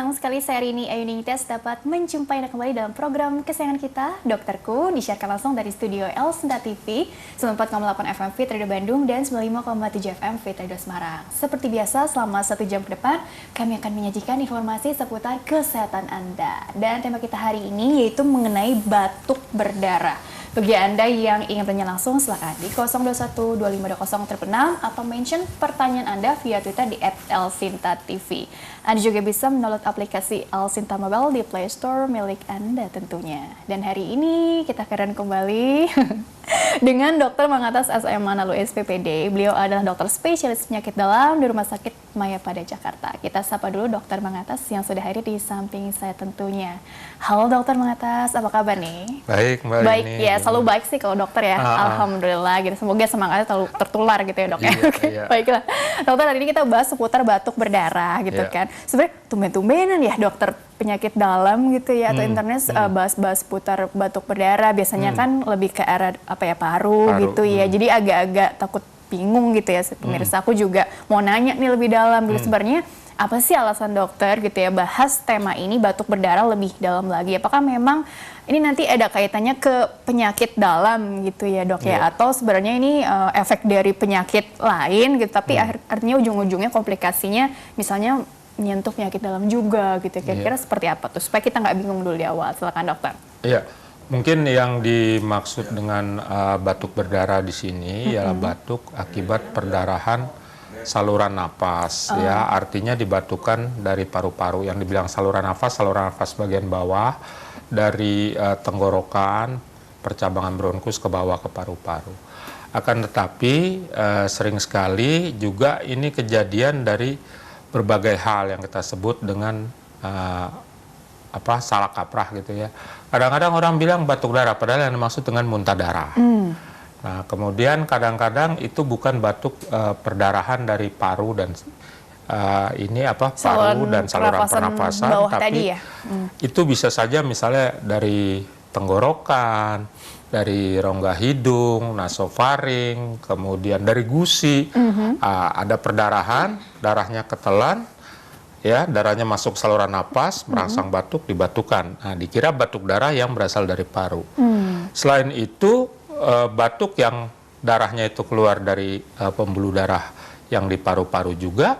senang sekali saya hari ini Ayu Ningtyas dapat menjumpai Anda kembali dalam program kesayangan kita, Dokterku, disiarkan langsung dari studio El Sinta TV, 94,8 FM Fit Radio Bandung dan 95,7 FM Fit Radio Semarang. Seperti biasa, selama 1 jam ke depan, kami akan menyajikan informasi seputar kesehatan Anda. Dan tema kita hari ini yaitu mengenai batuk berdarah. Bagi Anda yang ingin tanya langsung, silakan di 021-2520-6 atau mention pertanyaan Anda via Twitter di @elsintatv. Anda juga bisa mendownload aplikasi El Sinta Mobile di Play Store milik Anda tentunya. Dan hari ini kita akan kembali dengan Dr. Mangatas SM Manalu SPPD. Beliau adalah dokter spesialis penyakit dalam di Rumah Sakit Mayapada Jakarta. Kita sapa dulu Dr. Mangatas yang sudah hadir di samping saya tentunya. Halo Dr. Mangatas, apa kabar nih? Baik, Mbak. Baik, ya selalu baik sih kalau dokter ya. Alhamdulillah gitu. Semoga semangatnya selalu tertular gitu ya, Dok. Iya, Oke, iya. baiklah. Dokter, hari ini kita bahas seputar batuk berdarah gitu kan. Sebenarnya tumben-tumbenan ya dokter penyakit dalam gitu ya atau internet bahas-bahas seputar batuk berdarah. Biasanya kan lebih ke arah paru gitu ya. Jadi agak-agak takut bingung gitu ya pemirsa. Aku juga mau nanya nih lebih dalam gitu sebenarnya apa sih alasan dokter gitu ya bahas tema ini batuk berdarah lebih dalam lagi? Apakah memang ini nanti ada kaitannya ke penyakit dalam gitu ya dok ya? Atau sebenarnya ini efek dari penyakit lain gitu tapi artinya ujung-ujungnya komplikasinya misalnya menyentuh penyakit dalam juga gitu. Kira-kira seperti apa tuh? Supaya kita nggak bingung dulu di awal. Silakan dokter. Iya, mungkin yang dimaksud dengan batuk berdarah di sini ialah batuk akibat perdarahan saluran napas ya, artinya dibatukan dari paru-paru. Yang dibilang saluran nafas bagian bawah dari tenggorokan, percabangan bronkus ke bawah ke paru-paru. Akan tetapi sering sekali juga ini kejadian dari berbagai hal yang kita sebut dengan salah kaprah gitu ya. Kadang-kadang orang bilang batuk darah padahal yang dimaksud dengan muntah darah. Nah, kemudian kadang-kadang itu bukan batuk perdarahan dari paru dan paru dan saluran pernapasan, tapi ya? Itu bisa saja misalnya dari tenggorokan, dari rongga hidung, nasofaring, kemudian dari gusi, ada perdarahan, darahnya ketelan, ya darahnya masuk saluran napas, merangsang batuk, dibatukan. Nah, dikira batuk darah yang berasal dari paru. Selain itu batuk yang darahnya itu keluar dari pembuluh darah yang di paru-paru juga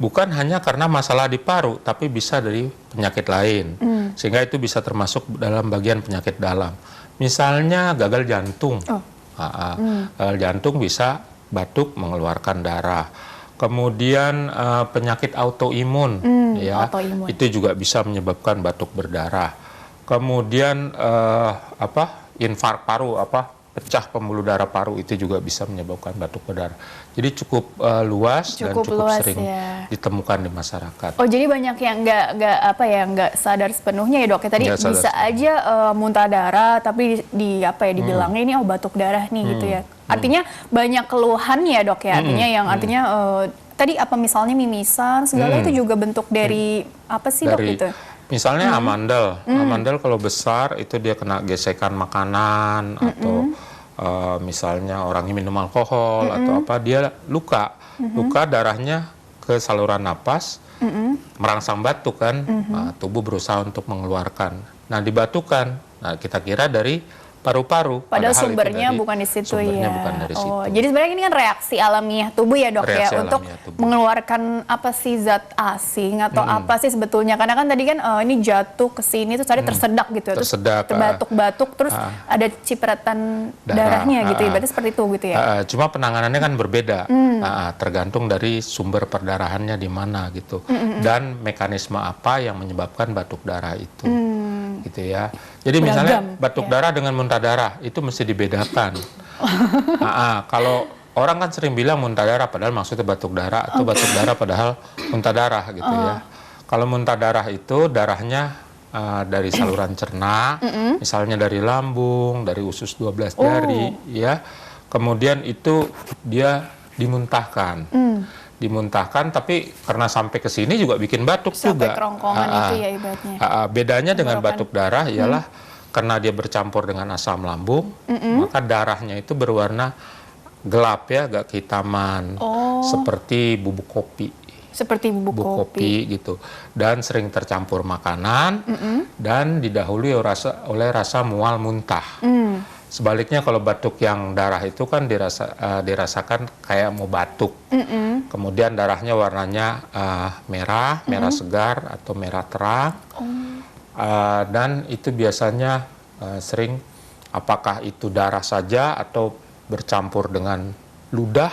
bukan hanya karena masalah di paru, tapi bisa dari penyakit lain. Sehingga itu bisa termasuk dalam bagian penyakit dalam. Misalnya gagal jantung. Gagal jantung bisa batuk mengeluarkan darah. Kemudian penyakit autoimun, autoimun itu juga bisa menyebabkan batuk berdarah. Kemudian infark paru, pecah pembuluh darah paru itu juga bisa menyebabkan batuk berdarah. Jadi cukup luas dan cukup sering ditemukan di masyarakat. Oh, jadi banyak yang nggak sadar sepenuhnya ya dok. Tadi bisa aja muntah darah, tapi dibilangnya ini batuk darah nih gitu ya. Artinya banyak keluhan ya dok ya. Artinya artinya tadi misalnya mimisan segala itu juga bentuk dari apa sih dok itu? Misalnya amandel kalau besar itu dia kena gesekan makanan atau misalnya orangnya minum alkohol atau dia luka darahnya ke saluran napas, merangsang batuk kan, tubuh berusaha untuk mengeluarkan. Nah dibatukan, kita kira dari paru-paru. Padahal sumbernya bukan di situ ya. Bukan dari situ. Jadi sebenarnya ini kan reaksi alamiah tubuh ya dok ya untuk mengeluarkan zat asing atau apa sih sebetulnya? Karena kan tadi kan ini jatuh ke sini terus tadi tersedak gitu, terus terbatuk-batuk terus ada cipratan darahnya gitu. Berarti seperti itu gitu ya. Cuma penanganannya kan berbeda, tergantung dari sumber perdarahannya di mana gitu dan mekanisme apa yang menyebabkan batuk darah itu. Gitu ya. Jadi misalnya batuk darah dengan muntah darah itu mesti dibedakan. Kalau orang kan sering bilang muntah darah padahal maksudnya batuk darah atau batuk darah padahal muntah darah gitu ya. Kalau muntah darah itu darahnya dari saluran cerna, misalnya dari lambung, dari usus 12 jari ya. Kemudian itu dia dimuntahkan. Tapi karena sampai ke sini juga bikin batuk sampai juga. Kerongkongan itu ya ibaratnya. Bedanya dengan batuk darah ialah karena dia bercampur dengan asam lambung, maka darahnya itu berwarna gelap ya, agak kehitaman, seperti bubuk kopi. Seperti bubuk kopi gitu, dan sering tercampur makanan dan didahului oleh rasa mual muntah. Sebaliknya kalau batuk yang darah itu kan dirasakan kayak mau batuk. Kemudian darahnya warnanya merah segar atau merah terang. Dan itu biasanya sering apakah itu darah saja atau bercampur dengan ludah,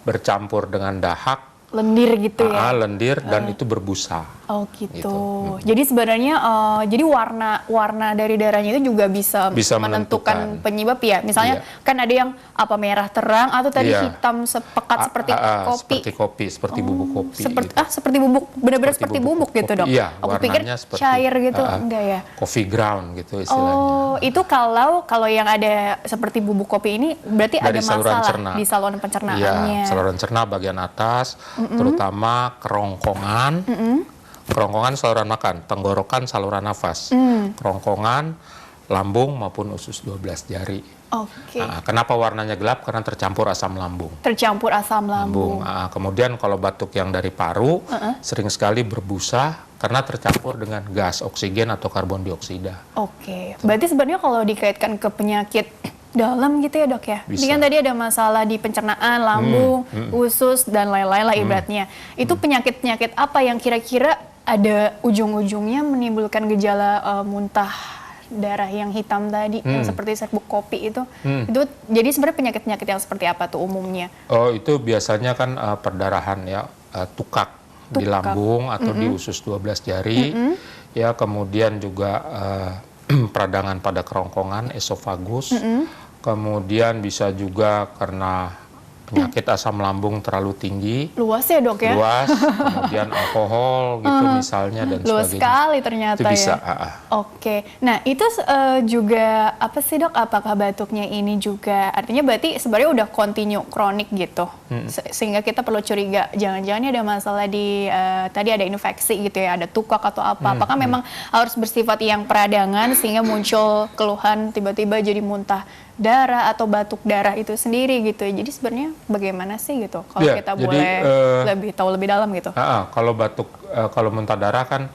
bercampur dengan dahak. Lendir gitu ya? Lendir dan itu berbusa. Oh gitu. Jadi sebenarnya jadi warna dari darahnya itu juga bisa menentukan penyebab ya. Misalnya kan ada yang merah terang atau tadi hitam sepekat seperti kopi. Seperti kopi, seperti bubuk kopi. Seperti bubuk, benar-benar seperti bubuk gitu dok? Iya, aku pikir seperti cair gitu, enggak ya? Coffee ground gitu istilahnya. Oh, itu kalau yang ada seperti bubuk kopi ini berarti dari ada masalah di saluran pencernaannya. Iya, saluran cerna bagian atas, terutama kerongkongan. Kerongkongan saluran makan, tenggorokan saluran nafas, kerongkongan, lambung maupun usus 12 jari. Oke. Kenapa warnanya gelap? Karena tercampur asam lambung. Tercampur asam lambung. Kemudian kalau batuk yang dari paru, sering sekali berbusa karena tercampur dengan gas oksigen atau karbon dioksida. Oke. Berarti sebenarnya kalau dikaitkan ke penyakit dalam gitu ya dok ya? Ini kan tadi ada masalah di pencernaan, lambung, usus, dan lain-lain lah ibaratnya. Itu penyakit-penyakit apa yang kira-kira ada ujung-ujungnya menimbulkan gejala muntah darah yang hitam tadi, yang seperti serbuk kopi itu? Itu jadi sebenarnya penyakit-penyakit yang seperti apa tuh umumnya? Oh, itu biasanya kan perdarahan ya, tukak di lambung atau di usus 12 jari, ya kemudian juga peradangan pada kerongkongan, esofagus, kemudian bisa juga karena penyakit asam lambung terlalu tinggi. Luas ya dok ya? Luas, kemudian alkohol gitu misalnya dan luas sebagainya. Sekali ternyata itu bisa, ya? Oke, nah itu juga apa sih dok? Apakah batuknya ini juga artinya berarti sebenarnya udah kontinu kronik gitu? Sehingga kita perlu curiga, jangan-jangan ada masalah di, tadi ada infeksi gitu ya, ada tukak atau apa. Apakah memang harus bersifat yang peradangan sehingga muncul keluhan tiba-tiba jadi muntah darah atau batuk darah itu sendiri gitu. Jadi sebenarnya bagaimana sih gitu kalau kita boleh lebih tahu lebih dalam gitu? Kalau batuk, kalau muntah darah kan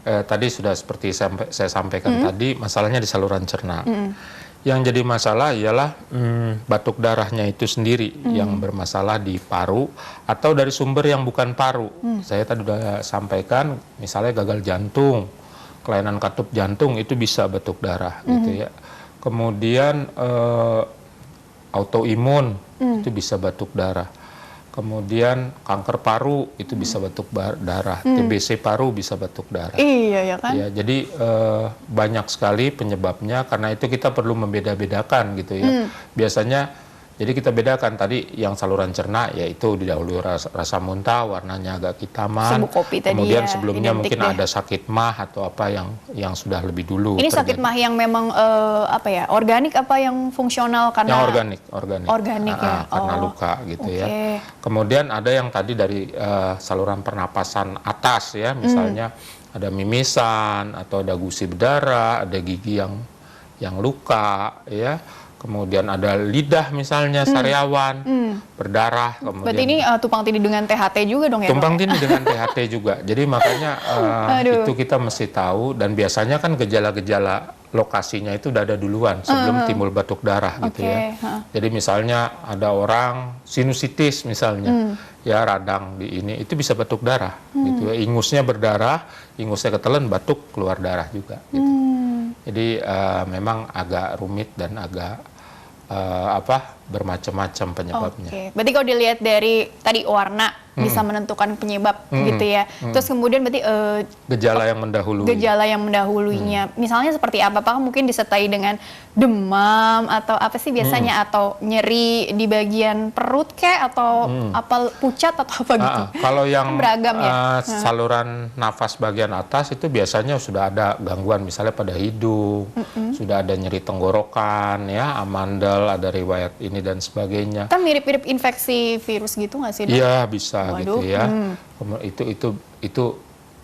tadi sudah seperti saya sampaikan tadi, masalahnya di saluran cerna. Yang jadi masalah ialah batuk darahnya itu sendiri yang bermasalah di paru atau dari sumber yang bukan paru. Saya tadi sudah sampaikan, misalnya gagal jantung, kelainan katup jantung itu bisa batuk darah gitu ya. Kemudian autoimun itu bisa batuk darah. Kemudian kanker paru itu bisa batuk darah. TBC paru bisa batuk darah. Iya ya kan? Ya, jadi banyak sekali penyebabnya, karena itu kita perlu membeda-bedakan gitu ya. Biasanya jadi kita bedakan tadi yang saluran cerna yaitu didahului rasa muntah, warnanya agak hitaman. Kemudian sebelumnya mungkin ada sakit mah atau apa yang sudah lebih dulu. Ini sakit mah yang memang organik apa yang fungsional karena? Yang organik ya. Karena luka gitu ya. Kemudian ada yang tadi dari saluran pernapasan atas ya, misalnya ada mimisan atau ada gusi berdarah, ada gigi yang luka ya. Kemudian ada lidah misalnya sariawan, berdarah. Kemudian berarti ini tumpang tindih dengan THT juga dong ya? Tumpang tindih dengan THT juga. Jadi makanya itu kita mesti tahu, dan biasanya kan gejala-gejala lokasinya itu udah ada duluan sebelum timbul batuk darah gitu ya. Jadi misalnya ada orang sinusitis misalnya, ya radang di ini, itu bisa batuk darah gitu ya. Ingusnya berdarah, ingusnya ketelan, batuk keluar darah juga gitu. Jadi memang agak rumit dan agak bermacam-macam penyebabnya. Berarti kalau dilihat dari tadi warna bisa menentukan penyebab gitu ya. Terus kemudian berarti gejala yang mendahului. Gejala yang mendahuluinya. Misalnya seperti apa? Apakah mungkin disertai dengan demam atau apa sih biasanya, atau nyeri di bagian perut kayak, atau apa pucat atau apa gitu? Kalau yang beragam ya. Saluran nafas bagian atas itu biasanya sudah ada gangguan, misalnya pada hidung, sudah ada nyeri tenggorokan ya, amandel, ada riwayat ini dan sebagainya. Kan mirip-mirip infeksi virus gitu nggak sih dok? Iya bisa. Waduh. Gitu ya. Itu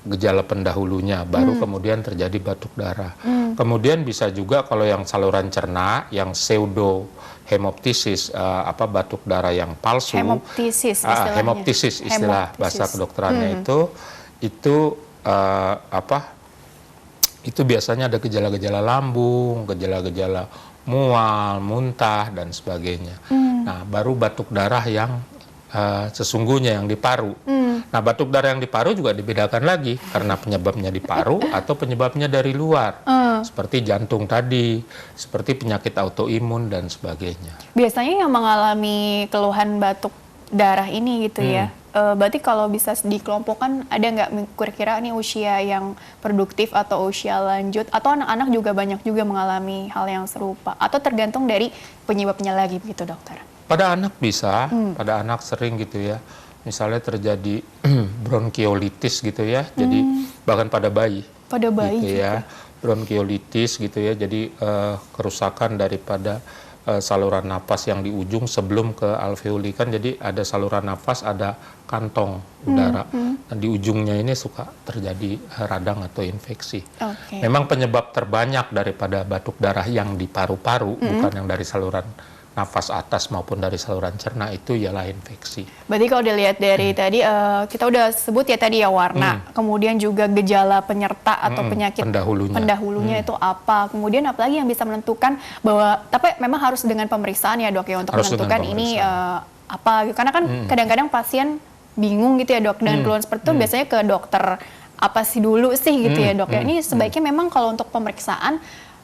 gejala pendahulunya, baru kemudian terjadi batuk darah. Kemudian bisa juga kalau yang saluran cerna, yang pseudo hemoptisis, batuk darah yang palsu. Hemoptisis istilahnya. Hemoptisis istilah bahasa kedokterannya itu itu biasanya ada gejala-gejala lambung, gejala-gejala mual, muntah dan sebagainya. Nah, baru batuk darah yang sesungguhnya yang di paru. Nah, batuk darah yang di paru juga dibedakan lagi karena penyebabnya di paru atau penyebabnya dari luar. Seperti jantung tadi, seperti penyakit autoimun dan sebagainya. Biasanya yang mengalami keluhan batuk darah ini gitu ya. Berarti kalau bisa dikelompokkan, ada nggak kira-kira nih usia yang produktif atau usia lanjut, atau anak-anak juga banyak juga mengalami hal yang serupa, atau tergantung dari penyebabnya lagi begitu dokter? Pada anak bisa, pada anak sering gitu ya. Misalnya terjadi bronkiolitis gitu ya, jadi bahkan pada bayi. Pada bayi gitu ya, bronkiolitis gitu ya, jadi kerusakan daripada saluran napas yang di ujung sebelum ke alveoli, kan jadi ada saluran napas, ada kantong udara, dan di ujungnya ini suka terjadi radang atau infeksi. Memang penyebab terbanyak daripada batuk darah yang di paru-paru, bukan yang dari saluran nafas atas maupun dari saluran cerna, itu ialah infeksi. Berarti kalau dilihat dari tadi, kita udah sebut ya tadi ya warna, kemudian juga gejala penyerta atau penyakit pendahulunya itu apa, kemudian apalagi yang bisa menentukan bahwa, tapi memang harus dengan pemeriksaan ya dok ya untuk menentukan ini apa, karena kan kadang-kadang pasien bingung gitu ya dok, dan keluhan seperti itu biasanya ke dokter apa sih dulu sih gitu ya dok ya. Ini sebaiknya memang kalau untuk pemeriksaan,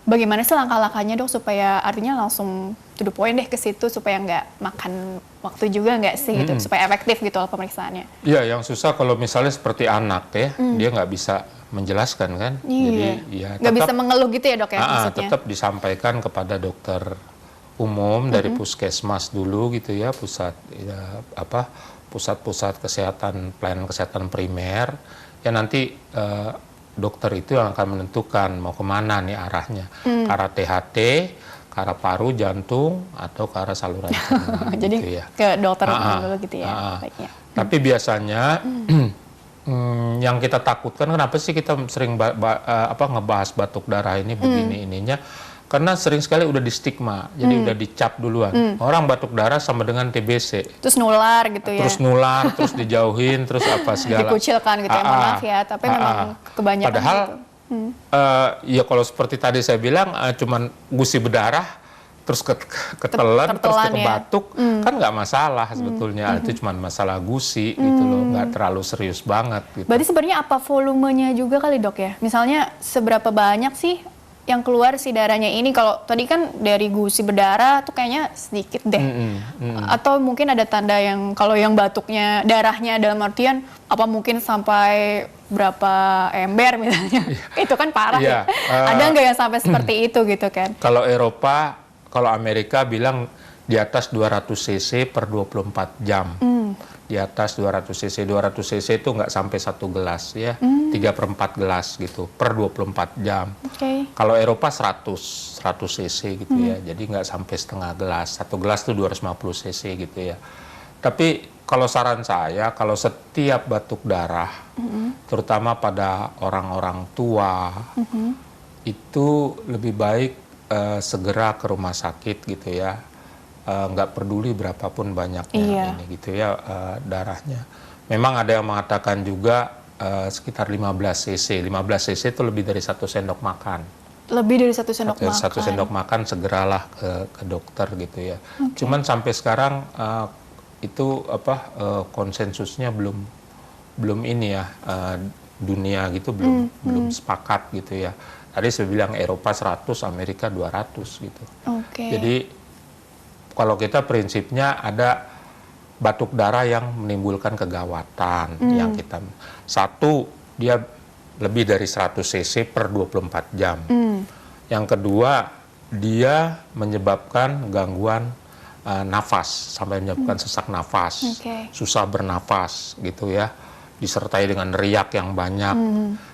bagaimana sih langkah-langkahnya dok supaya artinya langsung to the point deh ke situ, supaya nggak makan waktu juga nggak sih gitu, supaya efektif gitu loh pemeriksaannya. Iya, yang susah kalau misalnya seperti anak ya, dia nggak bisa menjelaskan kan, jadi ya nggak bisa mengeluh gitu ya dok ya maksudnya. Tetap disampaikan kepada dokter umum dari puskesmas dulu gitu ya, pusat-pusat kesehatan, pelayanan kesehatan primer, ya nanti dokter itu yang akan menentukan mau kemana nih arahnya, ke arah THT, ke arah paru, jantung, atau ke arah saluran cerna. Jadi gitu ya. ke dokter dulu gitu ya. Tapi biasanya yang kita takutkan, kenapa sih kita sering ngebahas batuk darah ini begini ininya? Karena sering sekali udah di stigma, jadi udah dicap duluan. Orang batuk darah sama dengan TBC. Terus nular gitu ya. Terus nular, terus dijauhin, terus apa segala. Dikucilkan gitu ya, maaf ya. Tapi memang kebanyakan padahal, gitu. Ya kalau seperti tadi saya bilang, cuman gusi berdarah, terus ketelan, terus kebatuk, kan nggak masalah sebetulnya. Itu cuma masalah gusi gitu loh, nggak terlalu serius banget. Gitu. Berarti sebenarnya apa volumenya juga kali dok ya? Misalnya seberapa banyak sih yang keluar si darahnya ini? Kalau tadi kan dari gusi berdarah tuh kayaknya sedikit deh. Atau mungkin ada tanda yang kalau yang batuknya darahnya dalam artian apa mungkin sampai berapa ember misalnya. Itu kan parah ya. Ada nggak yang sampai seperti itu gitu kan? Kalau Eropa, kalau Amerika bilang di atas 200 cc per 24 jam. Di atas 200 cc. 200 cc itu nggak sampai 1 gelas ya. 3/4 gelas gitu per 24 jam. Kalau Eropa 100 cc gitu ya. Jadi nggak sampai setengah gelas. 1 gelas itu 250 cc gitu ya. Tapi kalau saran saya, kalau setiap batuk darah, terutama pada orang-orang tua, itu lebih baik segera ke rumah sakit gitu ya. Nggak peduli berapapun banyaknya ini gitu ya darahnya. Memang ada yang mengatakan juga sekitar 15 cc. 15 cc itu lebih dari 1 sendok makan. Lebih dari 1 sendok makan. 1 sendok makan segeralah ke dokter gitu ya. Cuman sampai sekarang itu konsensusnya belum ini ya, dunia gitu belum sepakat gitu ya. Tadi saya bilang Eropa 100, Amerika 200 gitu. Jadi kalau kita prinsipnya ada batuk darah yang menimbulkan kegawatan, yang kita satu, dia lebih dari 100 cc per 24 jam. Yang kedua, dia menyebabkan gangguan nafas, sampai menyebabkan sesak nafas, susah bernafas gitu ya, disertai dengan riak yang banyak.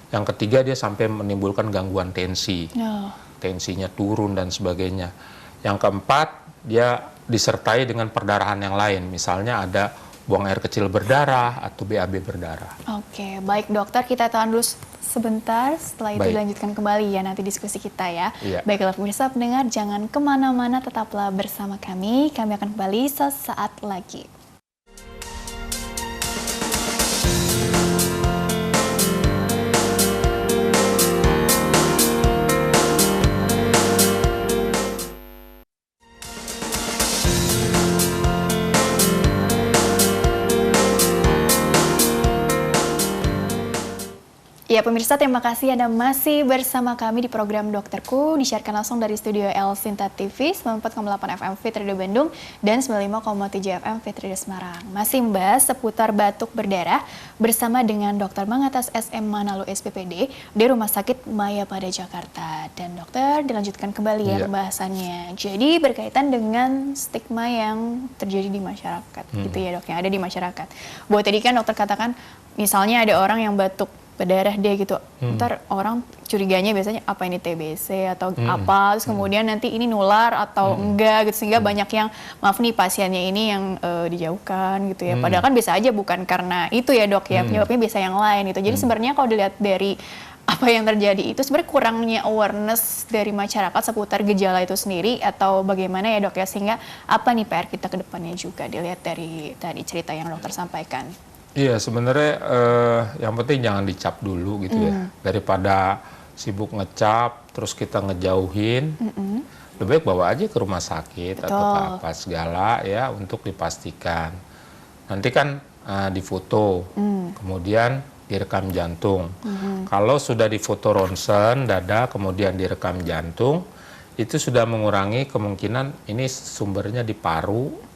Yang ketiga, dia sampai menimbulkan gangguan tensi, tensinya turun dan sebagainya. Yang keempat, dia disertai dengan perdarahan yang lain, misalnya ada buang air kecil berdarah atau BAB berdarah. Oke, baik dokter, kita tahan dulu sebentar, setelah itu dilanjutkan kembali ya nanti diskusi kita ya. Baiklah pemirsa pendengar, jangan kemana-mana, tetaplah bersama kami akan kembali sesaat lagi. Ya pemirsa, terima kasih Anda masih bersama kami di program Dokterku, disiarkan langsung dari studio El Sinta TV, 94,8 FM Fit Radio Bandung, dan 95,7 FM Fit Radio Semarang. Masih membahas seputar batuk berdarah bersama dengan Dr. Mangatas SM Manalo SPPD di Rumah Sakit Maya pada Jakarta. Dan dokter, dilanjutkan kembali ya pembahasannya. Jadi berkaitan dengan stigma yang terjadi di masyarakat, gitu ya dok, yang ada di masyarakat. Bahwa tadi kan dokter katakan, misalnya ada orang yang batuk berdarah dia gitu, ntar orang curiganya biasanya apa ini TBC atau apa, terus kemudian nanti ini nular atau enggak gitu, sehingga banyak yang maaf nih pasiennya ini yang dijauhkan gitu ya, padahal kan bisa aja bukan karena itu ya dok ya, penyebabnya bisa yang lain gitu. Jadi sebenarnya kalau dilihat dari apa yang terjadi itu sebenarnya kurangnya awareness dari masyarakat seputar gejala itu sendiri, atau bagaimana ya dok ya, sehingga apa nih PR kita ke depannya juga dilihat dari tadi cerita yang dokter sampaikan. Iya, sebenarnya yang penting jangan dicap dulu gitu ya. Daripada sibuk ngecap, terus kita ngejauhin, lebih baik bawa aja ke rumah sakit atau ke apa segala ya untuk dipastikan. Nanti kan difoto, kemudian direkam jantung. Kalau sudah difoto ronsen dada, kemudian direkam jantung, itu sudah mengurangi kemungkinan ini sumbernya di paru.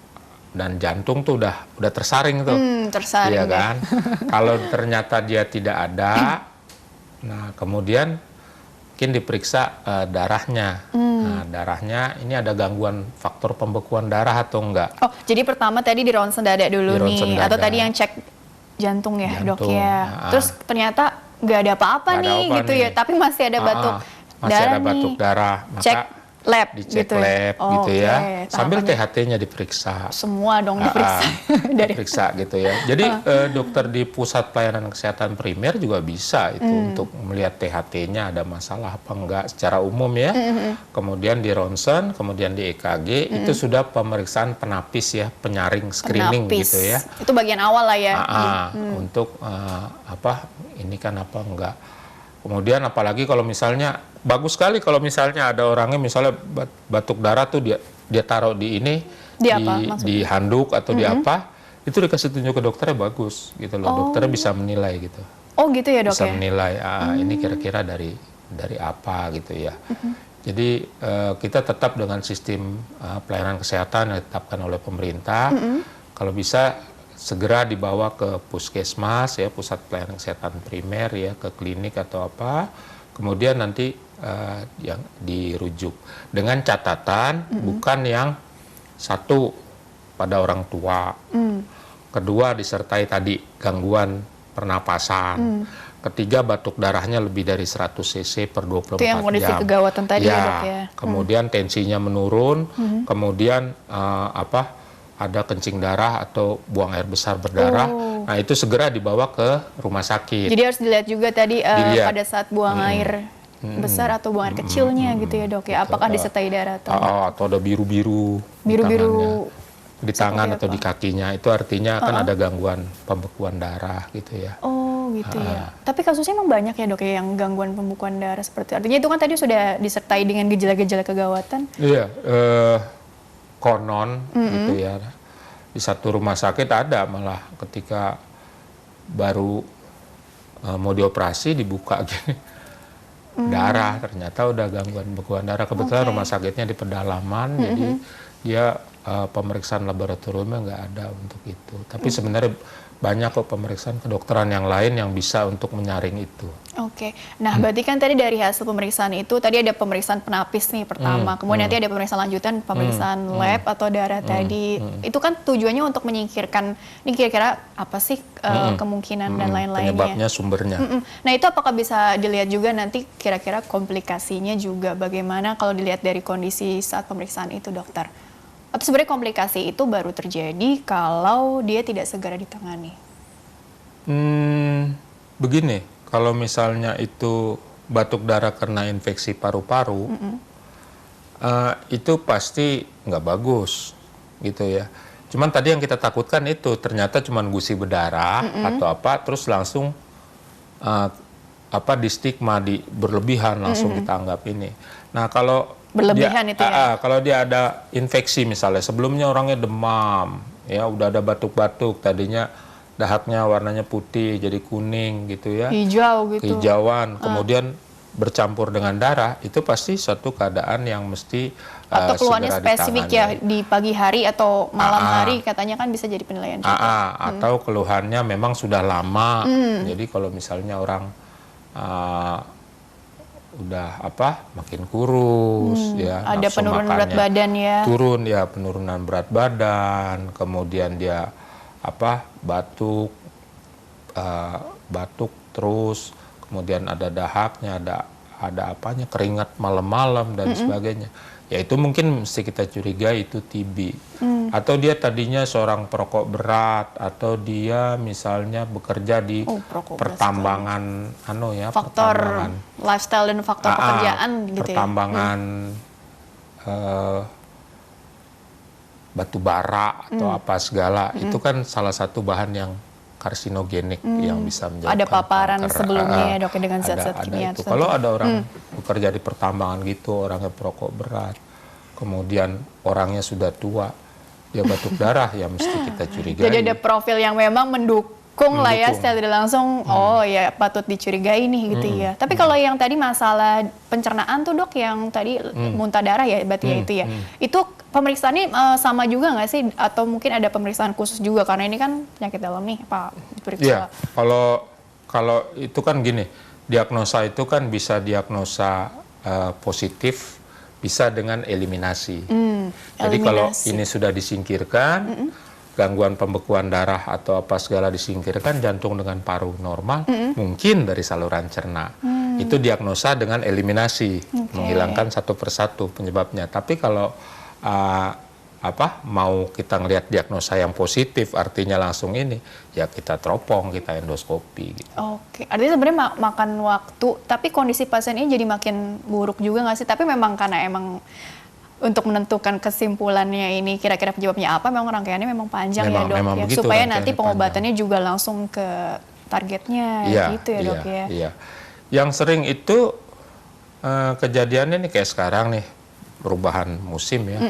Dan jantung tuh udah tersaring tuh, tersaring ya kan. Kalau ternyata dia tidak ada, nah kemudian mungkin diperiksa darahnya. Nah darahnya ini ada gangguan faktor pembekuan darah atau enggak. Oh jadi pertama tadi di ronsen dada dulu nih, dada. Atau tadi yang cek jantung ya dok ya. Terus ternyata nggak ada apa-apa nih gitu ya, tapi masih ada batuk masih darah ada batuk nih. darah, maka cek lab dicek gitu lab ya. gitu ya, sambil THT-nya diperiksa. Semua dong diperiksa. Diperiksa gitu ya. Jadi dokter di pusat pelayanan kesehatan primer juga bisa itu untuk melihat THT-nya ada masalah apa enggak secara umum ya. Kemudian di ronsen, kemudian di EKG itu sudah pemeriksaan penapis ya, penyaring screening gitu ya. Itu bagian awal lah ya. Untuk apa ini kan apa enggak. Kemudian apalagi kalau misalnya bagus sekali kalau misalnya ada orangnya misalnya batuk darah tuh dia taruh di ini di handuk atau di apa, itu dikasih tunjuk ke dokternya bagus gitu loh. Dokternya bisa menilai gitu. Oh gitu ya dok. Bisa menilai ini kira-kira dari apa gitu ya. Jadi kita tetap dengan sistem pelayanan kesehatan yang ditetapkan oleh pemerintah. Kalau bisa segera dibawa ke puskesmas ya, pusat pelayanan kesehatan primer ya, ke klinik atau apa, kemudian nanti yang dirujuk dengan catatan bukan yang satu pada orang tua, kedua disertai tadi gangguan pernapasan, ketiga batuk darahnya lebih dari 100 cc per 24 jam. Itu yang kondisi kegawatan tadi ya dok ya. Kemudian tensinya menurun, kemudian ada kencing darah atau buang air besar berdarah, nah itu segera dibawa ke rumah sakit. Jadi harus dilihat juga tadi pada saat buang air besar atau buang air kecilnya gitu ya dok ya, apakah disertai darah atau ada biru-biru di tangan atau di kakinya, itu artinya kan ada gangguan pembekuan darah gitu ya. Oh gitu ya. Tapi kasusnya memang banyak ya dok ya yang gangguan pembekuan darah seperti, artinya itu kan tadi sudah disertai dengan gejala-gejala kegawatan. Iya. Konon gitu ya, di satu rumah sakit ada malah ketika baru mau dioperasi dibuka gini darah, ternyata udah gangguan pembekuan darah. Kebetulan rumah sakitnya di pedalaman, jadi dia pemeriksaan laboratoriumnya nggak ada untuk itu. Tapi sebenarnya banyak kok pemeriksaan kedokteran yang lain yang bisa untuk menyaring itu. Oke, nah berarti kan tadi dari hasil pemeriksaan itu, tadi ada pemeriksaan penapis nih pertama, kemudian nanti ada pemeriksaan lanjutan, pemeriksaan lab atau darah tadi. Itu kan tujuannya untuk menyingkirkan, ini kira-kira apa sih kemungkinan dan lain-lainnya. Penyebabnya, sumbernya. Nah itu apakah bisa dilihat juga nanti kira-kira komplikasinya juga bagaimana kalau dilihat dari kondisi saat pemeriksaan itu dokter? Atau sebenarnya komplikasi itu baru terjadi kalau dia tidak segera ditangani? Begini, kalau misalnya itu batuk darah karena infeksi paru-paru, itu pasti nggak bagus, gitu ya. Cuman tadi yang kita takutkan itu ternyata cuma gusi berdarah atau apa, terus langsung di stigma, berlebihan langsung kita anggap ini. Nah kalau berlebihan itu ya? Kalau dia ada infeksi misalnya, sebelumnya orangnya demam, ya udah ada batuk-batuk, tadinya dahaknya warnanya putih jadi kuning gitu ya, hijau gitu, hijauan, kemudian bercampur dengan darah, itu pasti suatu keadaan yang mesti atau keluhannya spesifik ya di pagi hari atau malam hari, katanya kan bisa jadi penilaian juga. Atau keluhannya memang sudah lama, jadi kalau misalnya orang udah makin kurus ya, ada penurunan berat badan ya, penurunan berat badan, kemudian dia batuk terus, kemudian ada dahaknya, ada keringat malam-malam dan sebagainya, ya itu mungkin mesti kita curigai itu TB. Atau dia tadinya seorang perokok berat, atau dia misalnya bekerja di pertambangan, faktor lifestyle dan faktor pekerjaan gitu pertambangan batu bara atau apa segala, itu kan salah satu bahan yang karsinogenik yang bisa menyebabkan ada paparan kanker. Sebelumnya ya dok, dengan zat-zat kimia. Kalau ada orang bekerja di pertambangan gitu, orangnya perokok berat, kemudian orangnya sudah tua, dia batuk darah, ya mesti kita curigai. Jadi ada profil yang memang mendukung lah ya, secara tidak langsung, ya patut dicurigai nih gitu ya. Tapi kalau yang tadi masalah pencernaan tuh dok, yang tadi muntah darah ya berarti ya itu ya, itu pemeriksaannya sama juga nggak sih? Atau mungkin ada pemeriksaan khusus juga, karena ini kan penyakit dalam nih Pak, diperiksa. Iya, kalau itu kan gini, diagnosa itu kan bisa diagnosa positif, bisa dengan eliminasi. Jadi kalau ini sudah disingkirkan, gangguan pembekuan darah atau apa segala disingkirkan, jantung dengan paru normal, mungkin dari saluran cerna. Itu diagnosa dengan eliminasi, menghilangkan satu persatu penyebabnya. Tapi kalau mau kita ngelihat diagnosa yang positif, artinya langsung ini, ya kita teropong, kita endoskopi gitu. Oke, artinya sebenarnya makan waktu, tapi kondisi pasien ini jadi makin buruk juga nggak sih? Tapi memang karena emang untuk menentukan kesimpulannya ini kira-kira penyebabnya apa, memang rangkaiannya memang panjang ya dok, ya, begitu, supaya nanti pengobatannya juga langsung ke targetnya gitu ya dok ya. Iya. Yang sering itu kejadiannya nih kayak sekarang nih, perubahan musim ya.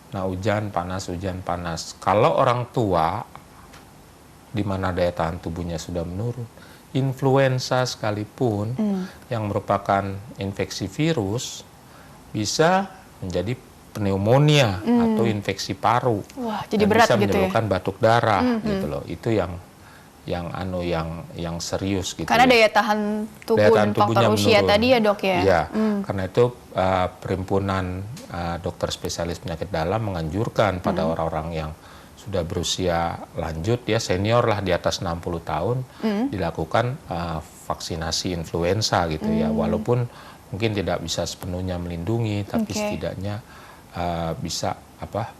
Nah hujan panas. Kalau orang tua di mana daya tahan tubuhnya sudah menurun, influenza sekalipun yang merupakan infeksi virus bisa menjadi pneumonia atau infeksi paru. Wah, jadi berat bisa gitu menyebabkan batuk darah gitu loh. Itu yang serius gitu. Karena daya tahan tubuh dan faktor usia menurun. Tadi ya dok ya. Iya, karena itu perhimpunan dokter spesialis penyakit dalam menganjurkan pada orang-orang yang sudah berusia lanjut ya, senior lah di atas 60 tahun dilakukan vaksinasi influenza gitu ya. Walaupun mungkin tidak bisa sepenuhnya melindungi, tapi setidaknya bisa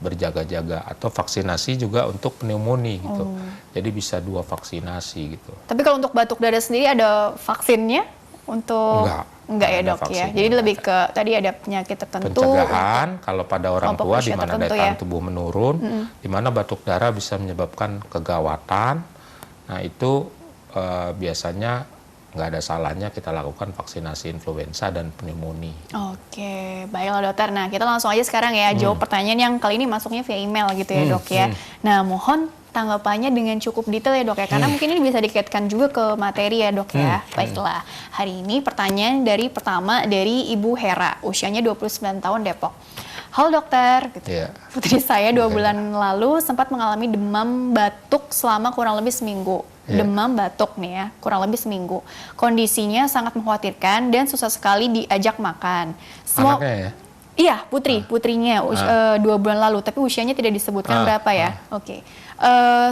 berjaga-jaga, atau vaksinasi juga untuk pneumonia gitu. Jadi bisa 2 vaksinasi gitu. Tapi kalau untuk batuk darah sendiri ada vaksinnya untuk enggak ya dok ya. Jadi lebih ke tadi ada penyakit tertentu. Pencegahan kalau pada orang tua di mana daya tahan tubuh menurun, di mana batuk darah bisa menyebabkan kegawatan. Nah itu biasanya nggak ada salahnya kita lakukan vaksinasi influenza dan pneumonia. Oke, baiklah dokter. Nah, kita langsung aja sekarang ya jawab pertanyaan yang kali ini masuknya via email gitu ya dok ya. Nah, mohon tanggapannya dengan cukup detail ya dok ya, karena mungkin ini bisa dikaitkan juga ke materi ya dok ya. Baiklah, hari ini pertanyaan pertama dari Ibu Hera, usianya 29 tahun, Depok. Halo dokter, gitu. Putri saya 2 bulan lalu sempat mengalami demam batuk selama kurang lebih seminggu. Demam batuk nih ya, kurang lebih seminggu. Kondisinya sangat mengkhawatirkan dan susah sekali diajak makan. Anaknya ya? Iya, putrinya 2 bulan lalu, tapi usianya tidak disebutkan berapa ya. Oke.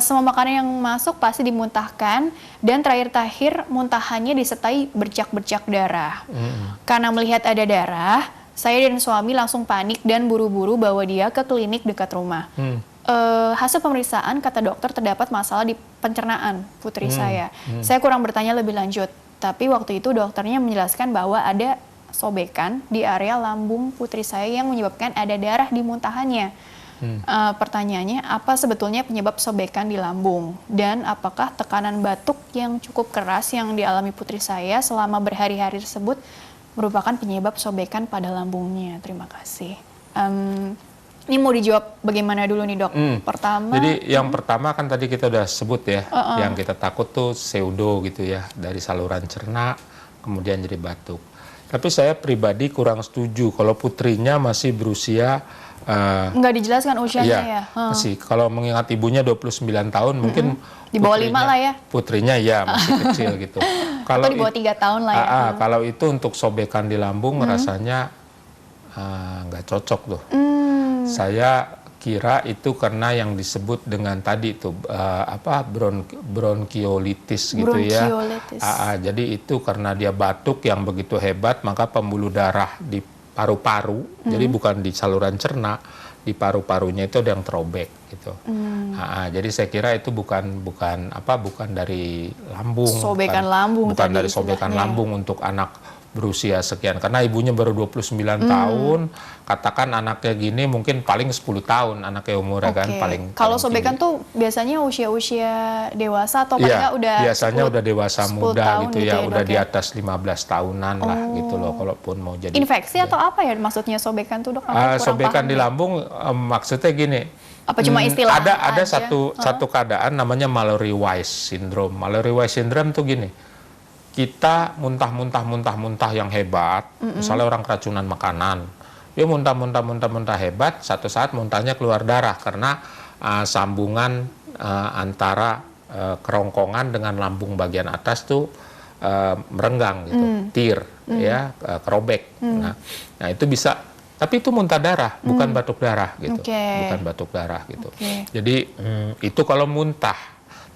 Semua makanan yang masuk pasti dimuntahkan, dan terakhir muntahannya disertai bercak-bercak darah. Karena melihat ada darah, Saya dan suami langsung panik dan buru-buru bawa dia ke klinik dekat rumah. Hasil pemeriksaan kata dokter terdapat masalah di pencernaan putri saya. Saya kurang bertanya lebih lanjut, tapi waktu itu dokternya menjelaskan bahwa ada sobekan di area lambung putri saya yang menyebabkan ada darah di muntahannya. Pertanyaannya, apa sebetulnya penyebab sobekan di lambung? Dan apakah tekanan batuk yang cukup keras yang dialami putri saya selama berhari-hari tersebut merupakan penyebab sobekan pada lambungnya? Terima kasih. Ini mau dijawab bagaimana dulu nih, Dok? Pertama. Jadi yang pertama kan tadi kita udah sebut ya, yang kita takut tuh pseudo gitu ya, dari saluran cerna kemudian jadi batuk. Tapi saya pribadi kurang setuju kalau putrinya masih berusia nggak dijelaskan usianya ya? Masih. Kalau mengingat ibunya 29 tahun, mungkin di bawah 5 lah ya? Putrinya ya masih kecil gitu. Atau di bawah 3 tahun lah ya? Kalau itu untuk sobekan di lambung, rasanya nggak cocok tuh. Saya kira itu karena yang disebut dengan tadi itu bronkiolitis gitu ya. Jadi itu karena dia batuk yang begitu hebat, maka pembuluh darah di paru-paru, jadi bukan di saluran cerna, di paru-parunya itu ada yang terobek gitu. Jadi saya kira itu bukan dari lambung, bukan dari sobekan lambung untuk anak berusia sekian, karena ibunya baru 29 tahun, katakan anaknya gini mungkin paling 10 tahun anaknya umurnya kan paling. Kalau sobekan tuh biasanya usia-usia dewasa atau paling udah biasanya udah dewasa muda gitu ya, udah di ya? atas 15 tahunan lah gitu loh, kalaupun mau jadi. Infeksi atau apa ya maksudnya sobekan tuh, Dok? Sobekan di lambung maksudnya gini. Apa cuma istilah ada satu keadaan namanya Mallory-Weiss syndrome. Mallory-Weiss syndrome tuh gini. Kita muntah yang hebat, misalnya orang keracunan makanan, dia muntah hebat, satu saat muntahnya keluar darah karena sambungan antara kerongkongan dengan lambung bagian atas tuh merenggang gitu, tear, ya, kerobek. Nah itu bisa, tapi itu muntah darah, bukan batuk darah gitu, bukan batuk darah gitu. Jadi itu kalau muntah,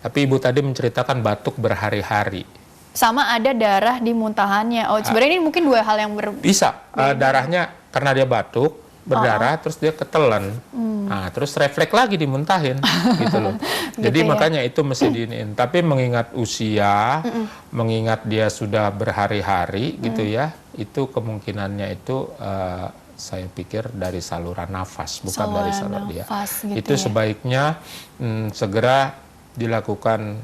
tapi ibu tadi menceritakan batuk berhari-hari. Sama ada darah di muntahannya. Sebenarnya ini mungkin dua hal yang bisa. Darahnya karena dia batuk, berdarah, terus dia ketelan. Nah, terus refleks lagi dimuntahin, gitu loh. Jadi makanya itu mesti diinin. Tapi mengingat usia, mengingat dia sudah berhari-hari, gitu ya, itu kemungkinannya itu saya pikir dari saluran nafas, bukan dari saluran dia. Gitu itu sebaiknya segera dilakukan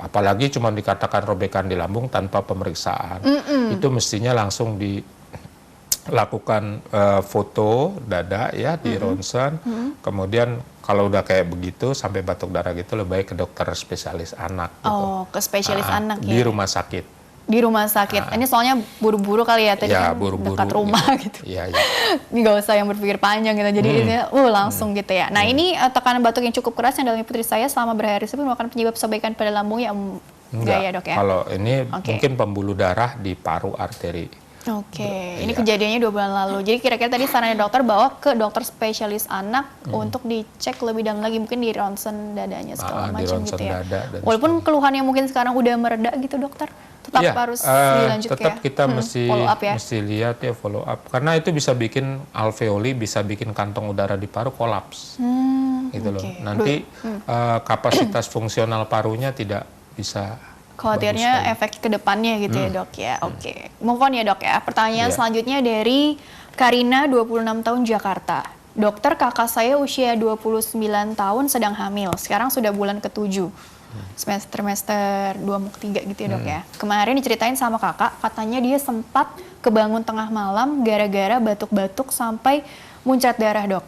apalagi cuma dikatakan robekan di lambung tanpa pemeriksaan. Itu mestinya langsung dilakukan foto dada ya di ronsen. Kemudian kalau udah kayak begitu sampai batuk darah gitu lebih baik ke dokter spesialis anak gitu. Ke spesialis anak ya. Di rumah sakit. Di rumah sakit. Ini soalnya buru-buru kali ya tadi kan dekat rumah gitu. Iya. Ini gak usah yang berpikir panjang gitu. Jadi ini langsung gitu ya. Nah ini tekanan batuk yang cukup keras yang dialami putri saya selama berhari sebelum merupakan penyebab sobekan pada lambung ya. Enggak ya, Dok ya? Kalau ini mungkin pembuluh darah di paru arteri. Ini kejadiannya 2 bulan lalu. Jadi kira-kira tadi sarannya dokter bawa ke dokter spesialis anak untuk dicek lebih dalam lagi, mungkin di ronsen dadanya segala macam gitu ya. Walaupun keluhan yang mungkin sekarang udah mereda gitu, dokter, tetap harus dilanjut tetap kita mesti lihat ya, follow up, karena itu bisa bikin alveoli, bisa bikin kantong udara di paru kolaps gitu loh. Nanti kapasitas fungsional parunya tidak bisa. Khawatirnya efek ke depannya gitu ya, Dok ya. Move on ya, Dok ya. Pertanyaan selanjutnya dari Karina, 26 tahun, Jakarta. Dokter, kakak saya usia 29 tahun sedang hamil. Sekarang sudah bulan ke-7. Semester 2 mau ke-3 gitu ya, Dok ya. Kemarin diceritain sama kakak, katanya dia sempat kebangun tengah malam gara-gara batuk-batuk sampai muncrat darah, Dok.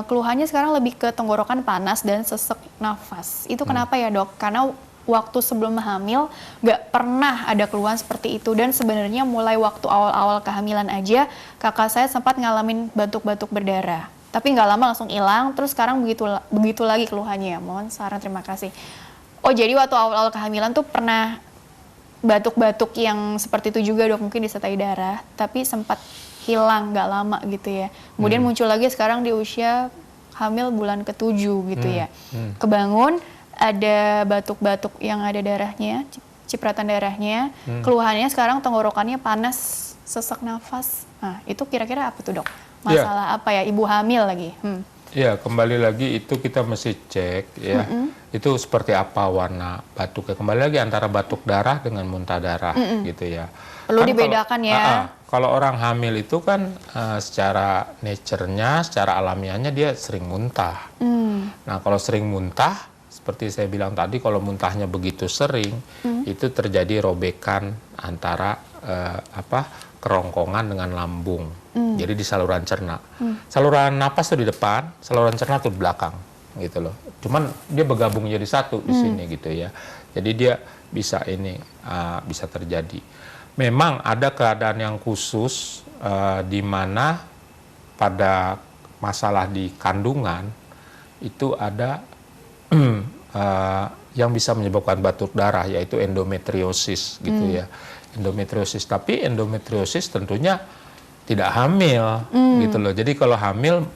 Keluhannya sekarang lebih ke tenggorokan panas dan sesek nafas. Itu kenapa ya, Dok? Karena waktu sebelum hamil gak pernah ada keluhan seperti itu, dan sebenarnya mulai waktu awal-awal kehamilan aja kakak saya sempat ngalamin batuk-batuk berdarah, tapi nggak lama langsung hilang, terus sekarang begitu lagi keluhannya. Mohon saran, terima kasih. Jadi waktu awal-awal kehamilan tuh pernah batuk-batuk yang seperti itu juga, Dok, mungkin disertai darah, tapi sempat hilang nggak lama gitu ya. Kemudian muncul lagi sekarang di usia hamil bulan ke-7 gitu ya. Kebangun ada batuk-batuk yang ada darahnya, cipratan darahnya, keluhannya sekarang tenggorokannya panas sesak nafas. Nah, itu kira-kira apa tuh, Dok? Masalah apa ya? Ibu hamil lagi. Ya, kembali lagi itu kita mesti cek ya. Itu seperti apa warna batuknya. Kembali lagi antara batuk darah dengan muntah darah gitu ya. Perlu dibedakan ya. Kalau orang hamil itu kan secara nature-nya, secara alamiahnya dia sering muntah. Nah, kalau sering muntah, seperti saya bilang tadi, kalau muntahnya begitu sering, itu terjadi robekan antara kerongkongan dengan lambung. Jadi di saluran cerna. Saluran napas tuh di depan, saluran cerna tuh di belakang, gitu loh. Cuman dia bergabung jadi satu di sini gitu ya. Jadi dia bisa bisa terjadi. Memang ada keadaan yang khusus di mana pada masalah di kandungan itu ada yang bisa menyebabkan batuk darah, yaitu endometriosis gitu ya. Endometriosis, tapi endometriosis tentunya tidak hamil gitu loh. Jadi kalau hamil,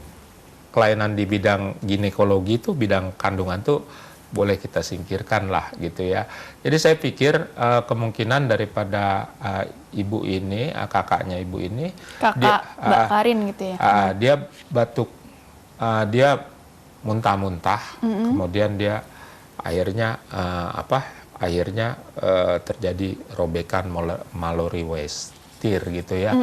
kelainan di bidang ginekologi itu, bidang kandungan tuh boleh kita singkirkan lah gitu ya. Jadi saya pikir kemungkinan daripada ibu ini, kakaknya ibu ini, Mbak Karin gitu ya. Dia batuk, dia muntah-muntah, kemudian dia akhirnya terjadi robekan Mallory Weiss-Tir gitu ya.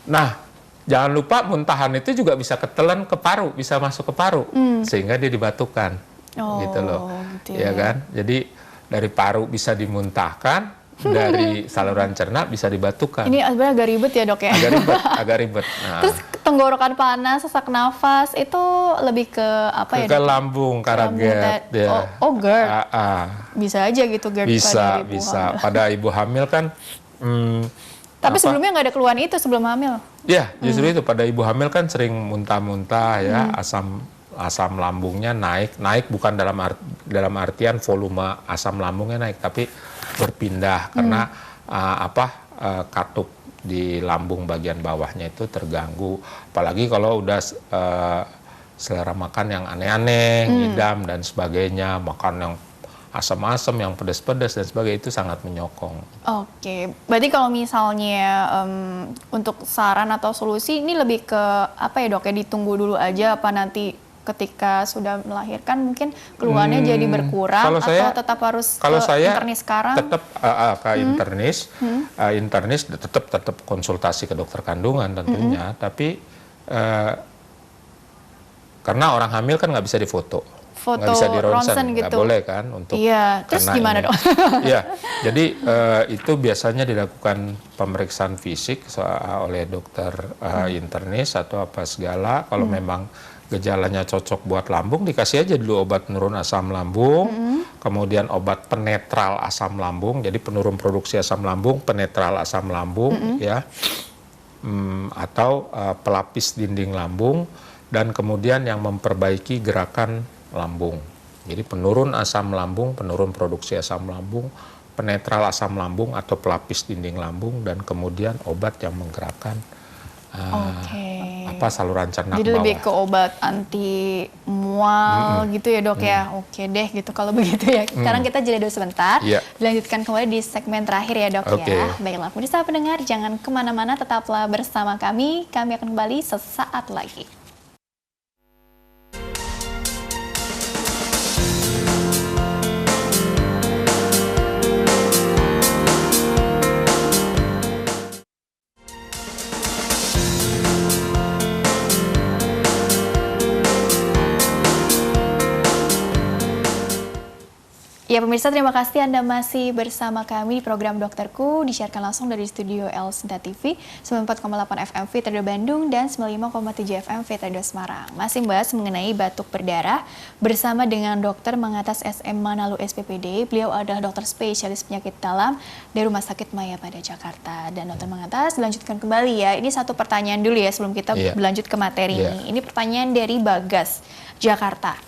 Nah, jangan lupa muntahan itu juga bisa ketelan ke paru, bisa masuk ke paru, sehingga dia dibatukkan, gitu loh, gitu ya kan? Jadi dari paru bisa dimuntahkan, dari saluran cerna bisa dibatukkan. Ini sebenarnya agak ribet ya, Dok ya? Agak ribet. Nah. Terus tenggorokan panas, sesak nafas, itu lebih ke apa ya? Ke lambung, karena GERD. Ya. GERD. Bisa aja gitu GERD bisa. Hamil. Pada ibu hamil kan. Tapi sebelumnya nggak ada keluhan itu sebelum hamil? Ya, justru itu. Pada ibu hamil kan sering muntah-muntah ya, asam lambungnya naik bukan dalam artian volume asam lambungnya naik, tapi berpindah karena katup di lambung bagian bawahnya itu terganggu. Apalagi kalau udah selera makan yang aneh-aneh, ngidam dan sebagainya, makan yang asam-asam, yang pedas-pedas dan sebagainya, itu sangat menyokong. Oke, berarti kalau misalnya untuk saran atau solusi ini lebih ke apa ya, Dok ya, ditunggu dulu aja apa nanti ketika sudah melahirkan mungkin keluhannya jadi berkurang, atau tetap harus ke internis sekarang? Tetap ke internis, tetap konsultasi ke dokter kandungan tentunya, tapi karena orang hamil kan nggak bisa difoto, nggak bisa di ronsen gitu. Nggak boleh kan untuk. Iya, terus gimana dong? Iya, jadi itu biasanya dilakukan pemeriksaan fisik oleh dokter internis atau apa segala. Kalau memang gejalanya cocok buat lambung, dikasih aja dulu obat penurun asam lambung, kemudian obat penetral asam lambung, jadi penurun produksi asam lambung, penetral asam lambung, ya, atau pelapis dinding lambung, dan kemudian yang memperbaiki gerakan lambung. Jadi penurun asam lambung, penurun produksi asam lambung, penetral asam lambung atau pelapis dinding lambung, dan kemudian obat yang menggerakkan saluran cerna jadi bawah. Lebih ke obat anti mual gitu ya, Dok ya. Oke deh gitu kalau begitu ya. Sekarang kita jeda dulu sebentar. Dilanjutkan kembali di segmen terakhir ya, Dok ya. Baiklah, pemirsa pendengar, jangan kemana-mana, tetaplah bersama kami. Kami akan kembali sesaat lagi. Ya pemirsa, terima kasih Anda masih bersama kami di program Dokterku, disiarkan langsung dari studio Elsnta TV, 94,8 FM Fit Radio Bandung dan 95,7 FM Fit Radio Semarang. Masih membahas mengenai batuk berdarah bersama dengan Dokter Mangatas SM Manalu SPPD. Beliau adalah dokter spesialis penyakit dalam dari Rumah Sakit Maya pada Jakarta. Dan Dokter Mangatas, dilanjutkan kembali ya. Ini satu pertanyaan dulu ya sebelum kita berlanjut ke materi ini. Ini pertanyaan dari Bagas, Jakarta.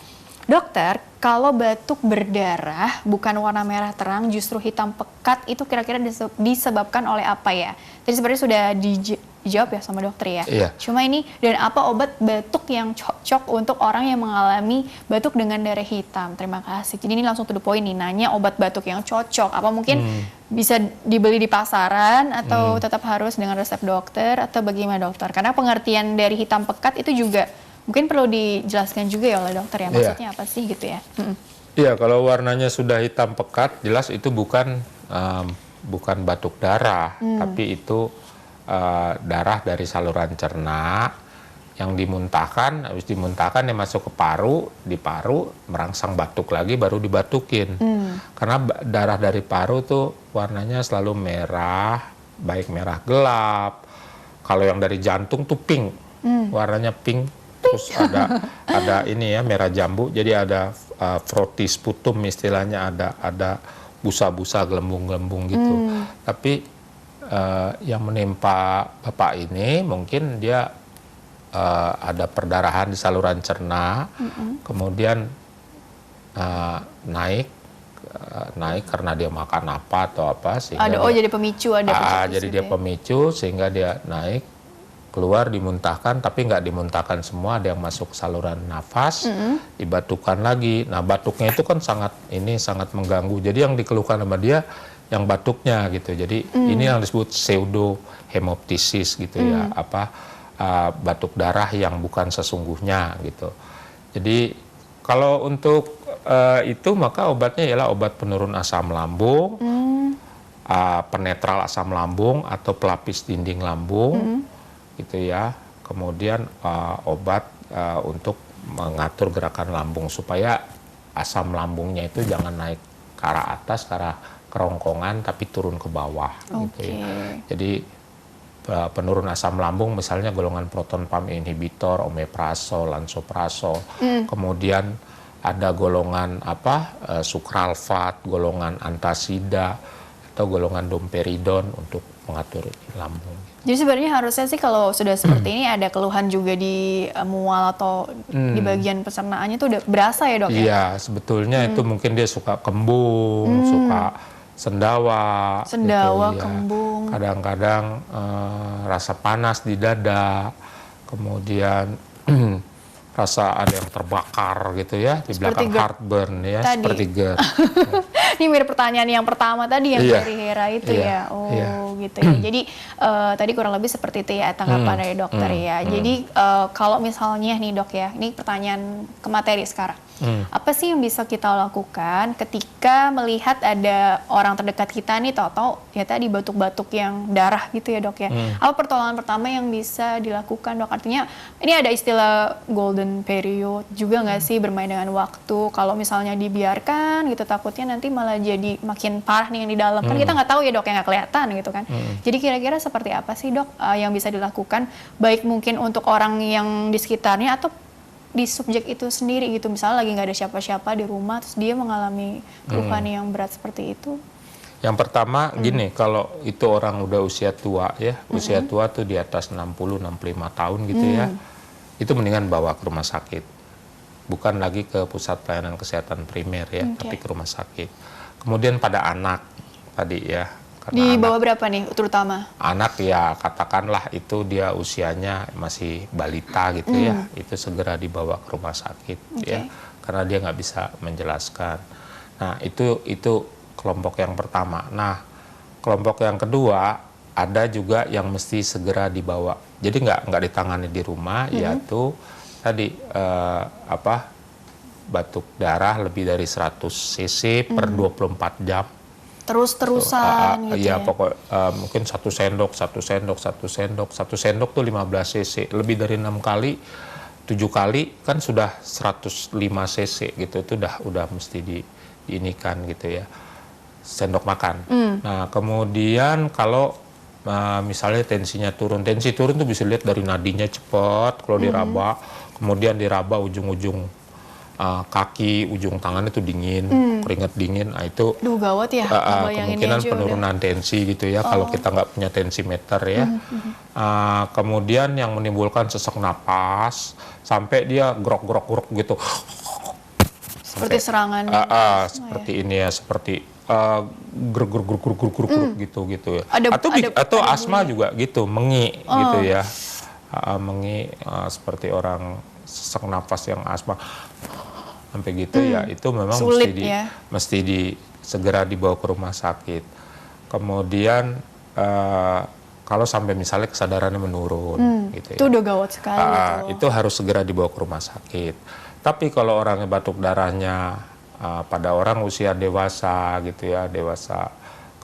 Dokter, kalau batuk berdarah bukan warna merah terang, justru hitam pekat, itu kira-kira disebabkan oleh apa ya? Tadi sebenarnya sudah dijawab ya sama dokter ya. Iya. Cuma ini, dan apa obat batuk yang cocok untuk orang yang mengalami batuk dengan darah hitam? Terima kasih. Jadi ini langsung to the point nih, nanya obat batuk yang cocok. Apa mungkin bisa dibeli di pasaran atau tetap harus dengan resep dokter atau bagaimana dokter? Karena pengertian dari hitam pekat itu juga mungkin perlu dijelaskan juga ya oleh dokter ya, maksudnya apa sih gitu ya? Iya, kalau warnanya sudah hitam pekat, jelas itu bukan batuk darah, tapi itu darah dari saluran cerna yang dimuntahkan, habis dimuntahkan dia masuk ke paru, di paru merangsang batuk lagi baru dibatukin. Karena darah dari paru tuh warnanya selalu merah, baik merah gelap. Kalau yang dari jantung tuh pink, warnanya pink. Terus ada ini ya, merah jambu, jadi ada frotis sputum istilahnya, ada busa-busa gelembung-gelembung gitu. Tapi yang menimpa Bapak ini mungkin dia ada perdarahan di saluran cerna, kemudian naik karena dia makan apa atau apa, sehingga jadi pemicu, jadi dia pemicu sehingga dia naik, keluar, dimuntahkan, tapi nggak dimuntahkan semua, ada yang masuk saluran nafas, dibatukan lagi. Nah, batuknya itu kan sangat mengganggu. Jadi yang dikeluhkan sama dia yang batuknya gitu. Jadi ini yang disebut pseudo hemoptisis gitu ya, batuk darah yang bukan sesungguhnya gitu. Jadi kalau untuk itu maka obatnya ialah obat penurun asam lambung, penetral asam lambung atau pelapis dinding lambung. Gitu ya, kemudian obat untuk mengatur gerakan lambung supaya asam lambungnya itu jangan naik ke arah atas, ke arah kerongkongan, tapi turun ke bawah. Gitu ya. Jadi penurun asam lambung misalnya golongan proton pump inhibitor, omeprazol, lansoprazol, kemudian ada golongan sukralfat, golongan antasida atau golongan domperidon untuk mengatur lambung. Jadi sebenarnya harusnya sih kalau sudah seperti ini ada keluhan juga di mual atau di bagian pencernaannya itu udah berasa ya dok ya? Iya, sebetulnya itu mungkin dia suka kembung, suka sendawa gitu, ya. Kembung. Kadang-kadang rasa panas di dada, kemudian rasa ada yang terbakar gitu ya, di belakang heartburn ya, tadi. Seperti GERD. Ini mirip pertanyaan yang pertama tadi yang dari Hera itu ya. Gitu ya. Jadi tadi kurang lebih seperti itu ya tanggapan dari dokter ya. Jadi kalau misalnya nih dok ya, ini pertanyaan ke materi sekarang. Apa sih yang bisa kita lakukan ketika melihat ada orang terdekat kita nih tahu-tahu ya tadi batuk-batuk yang darah gitu ya dok ya. Apa pertolongan pertama yang bisa dilakukan dok? Artinya ini ada istilah golden period juga nggak sih, bermain dengan waktu. Kalau misalnya dibiarkan gitu takutnya nanti malah jadi makin parah nih yang di dalam. Kan kita nggak tahu ya dok, yang nggak kelihatan gitu kan. Jadi kira-kira seperti apa sih dok yang bisa dilakukan baik mungkin untuk orang yang di sekitarnya atau di subjek itu sendiri gitu, misalnya lagi nggak ada siapa-siapa di rumah terus dia mengalami keluhan yang berat seperti itu. Yang pertama gini, kalau itu orang udah usia tua ya, usia tua tuh di atas 60-65 tahun gitu ya, itu mendingan bawa ke rumah sakit, bukan lagi ke pusat pelayanan kesehatan primer ya, tapi ke rumah sakit. Kemudian pada anak tadi ya, di bawah berapa nih terutama? Anak ya katakanlah itu dia usianya masih balita gitu ya, itu segera dibawa ke rumah sakit ya, karena dia nggak bisa menjelaskan. Nah itu kelompok yang pertama. Nah kelompok yang kedua ada juga yang mesti segera dibawa. Jadi nggak ditangani di rumah, yaitu tadi batuk darah lebih dari 100 cc per 24 jam. Terus-terusan gitu ya? Pokok mungkin 1 sendok tuh 15 cc, lebih dari 6 kali, 7 kali kan sudah 105 cc gitu, itu udah mesti diinikan gitu ya, sendok makan. Nah kemudian kalau misalnya tensi turun tuh bisa lihat dari nadinya cepat kalau diraba, kemudian diraba ujung-ujung kaki, ujung tangan itu dingin, keringat dingin, nah itu gawat ya, kemungkinan penurunan tensi gitu ya, kalau kita nggak punya tensimeter ya. Kemudian yang menimbulkan sesak napas, sampai dia grok-grok gitu, seperti serangan seperti ini ya, seperti gruk gitu ya. Atau asma juga gitu, mengi gitu ya. Mengi seperti orang sesak nafas yang asma sampai gitu ya, itu memang sulit, mesti segera dibawa ke rumah sakit. Kemudian kalau sampai misalnya kesadarannya menurun gitu itu udah gawat sekali gitu. Itu harus segera dibawa ke rumah sakit. Tapi kalau orangnya batuk darahnya pada orang usia dewasa gitu ya,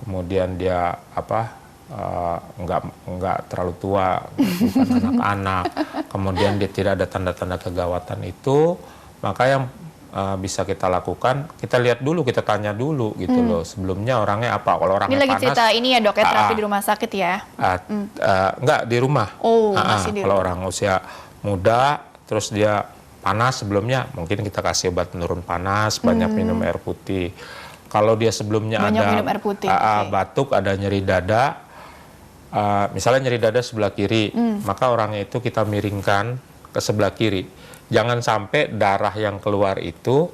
kemudian dia nggak terlalu tua, bukan anak-anak, kemudian dia tidak ada tanda-tanda kegawatan itu, maka yang bisa kita lakukan, kita lihat dulu, kita tanya dulu gitu loh, sebelumnya orangnya apa. Kalau orangnya ini lagi panas, cerita ini ya dok, ya terapi di rumah sakit ya? Enggak, di rumah. Masih di kalau rumah. orang usia muda, terus dia panas sebelumnya, mungkin kita kasih obat penurun panas, banyak minum air putih. Kalau dia sebelumnya minum air putih, batuk, ada nyeri dada, misalnya nyeri dada sebelah kiri, maka orangnya itu kita miringkan ke sebelah kiri. Jangan sampai darah yang keluar itu,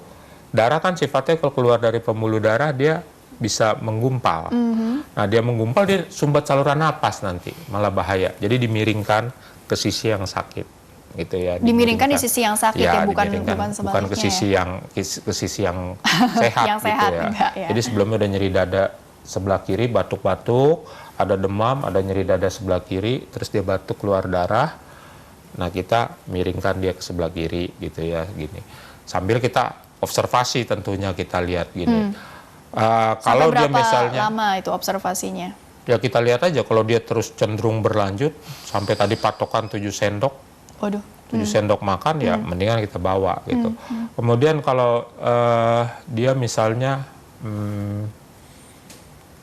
darah kan sifatnya kalau keluar dari pembuluh darah dia bisa menggumpal. Nah dia menggumpal, dia sumbat saluran napas nanti, malah bahaya. Jadi dimiringkan ke sisi yang sakit. Gitu ya, dimiringkan di sisi yang sakit ya, bukan sebaliknya. Bukan ke sisi yang sehat yang gitu sehat, ya. Enggak, ya. Jadi sebelumnya udah nyeri dada sebelah kiri, batuk-batuk, ada demam, ada nyeri dada sebelah kiri, terus dia batuk keluar darah. Nah kita miringkan dia ke sebelah kiri gitu ya, gini. Sambil kita observasi tentunya, kita lihat gini. Kalau dia misalnya lama itu observasinya? Ya kita lihat aja, kalau dia terus cenderung berlanjut sampai tadi patokan 7 sendok. Waduh. 7 sendok makan ya mendingan kita bawa gitu. Kemudian kalau dia misalnya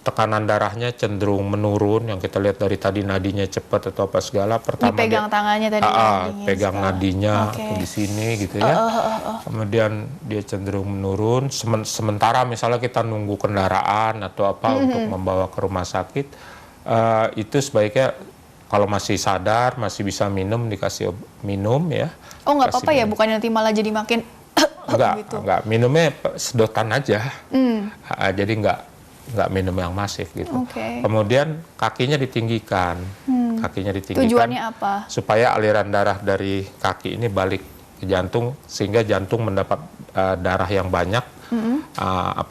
tekanan darahnya cenderung menurun, yang kita lihat dari tadi nadinya cepat atau apa segala, pertama dipegang tangannya tadi, pegang nadinya di sini gitu ya. Kemudian dia cenderung menurun, sementara misalnya kita nunggu kendaraan atau apa untuk membawa ke rumah sakit, itu sebaiknya kalau masih sadar, masih bisa minum, dikasih minum ya. Oh nggak apa-apa ya, bukannya nanti malah jadi makin enggak, minumnya sedotan aja. Jadi nggak minum yang masif gitu. Kemudian kakinya ditinggikan. Tujuannya apa? Supaya aliran darah dari kaki ini balik ke jantung, sehingga jantung mendapat darah yang banyak,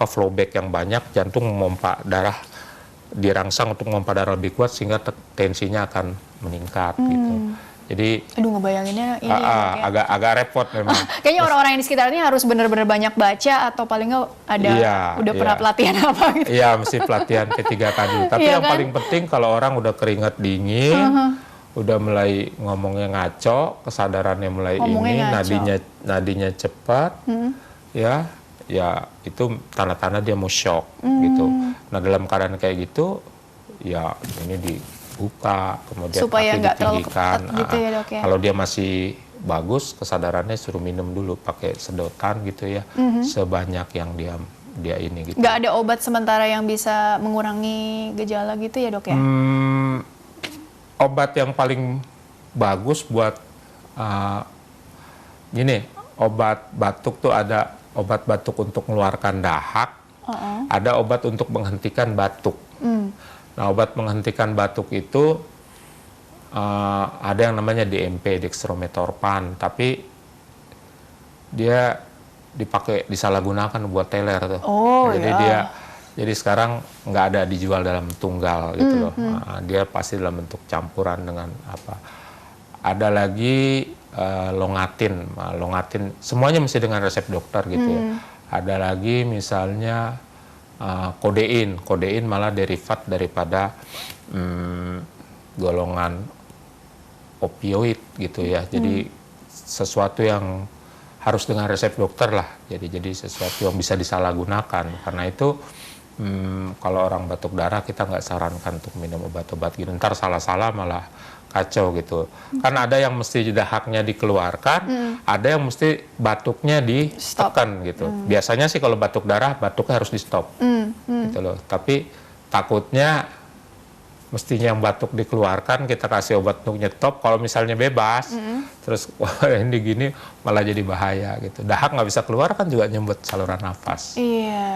flow back yang banyak, jantung memompa darah, dirangsang untuk memompa darah lebih kuat, sehingga tensinya akan meningkat gitu. Jadi ngebayanginnya ini agak repot memang. Kayaknya orang-orang yang di sekitarnya harus benar-benar banyak baca, atau paling nggak ada pernah pelatihan apa gitu. Iya, mesti pelatihan ketiga tadi. Tapi yang paling penting kalau orang udah keringat dingin, udah mulai ngomongnya ngaco, kesadarannya mulai nadinya cepat, ya itu tanda-tanda dia mau shock gitu. Nah dalam keadaan kayak gitu, ya ini dibuka, kemudian supaya kaki ditinggikan. Gitu ya, dok, ya? Kalau dia masih bagus kesadarannya, suruh minum dulu pakai sedotan gitu ya, sebanyak yang dia ini gitu. Nggak ada obat sementara yang bisa mengurangi gejala gitu ya dok ya? Obat yang paling bagus buat obat batuk tuh ada obat batuk untuk mengeluarkan dahak, ada obat untuk menghentikan batuk. Nah obat menghentikan batuk itu ada yang namanya DMP, dextrometorphan, tapi dia disalahgunakan buat teler tuh. Jadi sekarang nggak ada dijual dalam tunggal gitu loh. Dia pasti dalam bentuk campuran dengan apa. Ada lagi longatin, semuanya mesti dengan resep dokter gitu ya. Ada lagi misalnya kodein malah derivat daripada golongan opioid gitu ya. Jadi sesuatu yang harus dengan resep dokter lah. Jadi sesuatu yang bisa disalahgunakan. Karena itu kalau orang batuk darah kita nggak sarankan untuk minum obat-obat gitu. Ntar salah-salah malah kacau gitu. Kan ada yang mesti dahaknya dikeluarkan, ada yang mesti batuknya ditekan gitu. Biasanya sih kalau batuk darah, batuknya harus di stop gitu loh. Tapi takutnya mestinya yang batuk dikeluarkan, kita kasih obat untuk nyetop. Kalau misalnya bebas, terus wah ini gini malah jadi bahaya gitu. Dahak nggak bisa keluar kan juga nyumbat saluran nafas. Iya.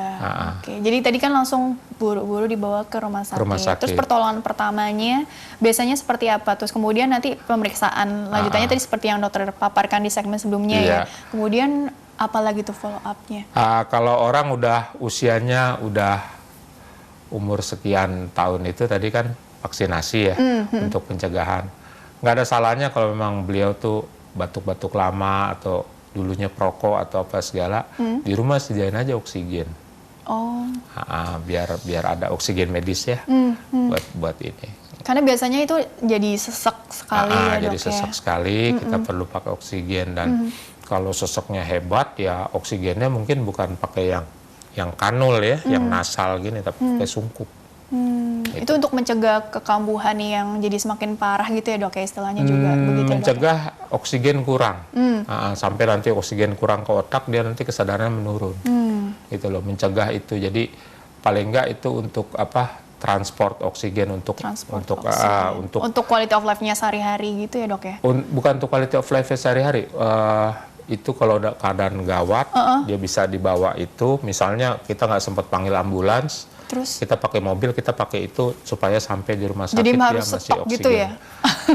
Oke. Jadi tadi kan langsung buru-buru dibawa ke rumah sakit. Terus pertolongan pertamanya biasanya seperti apa? Terus kemudian nanti pemeriksaan lanjutannya tadi seperti yang dokter paparkan di segmen sebelumnya ya. Kemudian apalagi tuh follow up-nya? Kalau orang udah usianya udah umur sekian tahun itu tadi kan vaksinasi ya untuk pencegahan. Nggak ada salahnya kalau memang beliau tuh batuk-batuk lama atau dulunya perokok atau apa segala, di rumah sediain aja oksigen. Biar ada oksigen medis ya buat ini. Karena biasanya itu jadi sesek sekali ya dok. Jadi sesek sekali, kita perlu pakai oksigen dan kalau seseknya hebat ya oksigennya mungkin bukan pakai yang kanul ya, yang nasal gini, tapi pakai sungkup. Itu untuk mencegah kekambuhan yang jadi semakin parah gitu ya dok ya istilahnya juga begitu ya, mencegah oksigen kurang sampai nanti oksigen kurang ke otak dia nanti kesadarannya menurun gitu loh, mencegah itu. Jadi paling enggak itu untuk apa, transport oksigen untuk quality of life-nya sehari-hari gitu ya dok ya. Bukan untuk quality of life sehari-hari, itu kalau ada keadaan gawat dia bisa dibawa itu, misalnya kita nggak sempat panggil ambulans, terus kita pakai mobil, kita pakai itu supaya sampai di rumah sakit. Jadi dia harus masih stok oksigen gitu ya?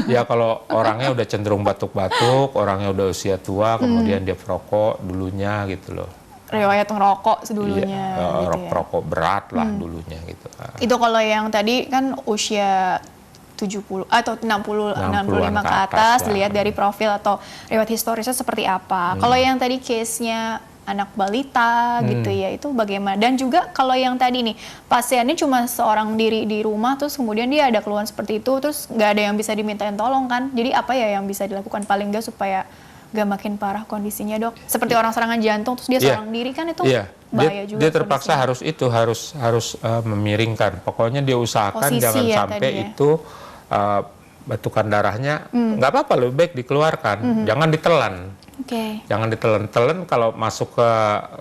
Ya kalau orangnya udah cenderung batuk-batuk, orangnya udah usia tua, kemudian dia perokok dulunya gitu loh. Riwayat ngerokok sedulunya. Iya, perokok berat lah dulunya gitu. Itu kalau yang tadi kan usia 70 atau 65 ke atas, dilihat dari profil atau riwayat historisnya seperti apa. Kalau yang tadi case-nya anak balita gitu ya, itu bagaimana? Dan juga kalau yang tadi nih, pasiennya cuma seorang diri di rumah, terus kemudian dia ada keluhan seperti itu, terus nggak ada yang bisa dimintain tolong kan? Jadi apa ya yang bisa dilakukan paling nggak supaya nggak makin parah kondisinya dok? Seperti orang serangan jantung, terus dia seorang diri kan itu bahaya juga. Dia terpaksa harus memiringkan. Pokoknya dia usahakan posisi jangan sampai itu batukan darahnya nggak apa-apa, lebih baik dikeluarkan, jangan ditelan. Jangan ditelan kalau masuk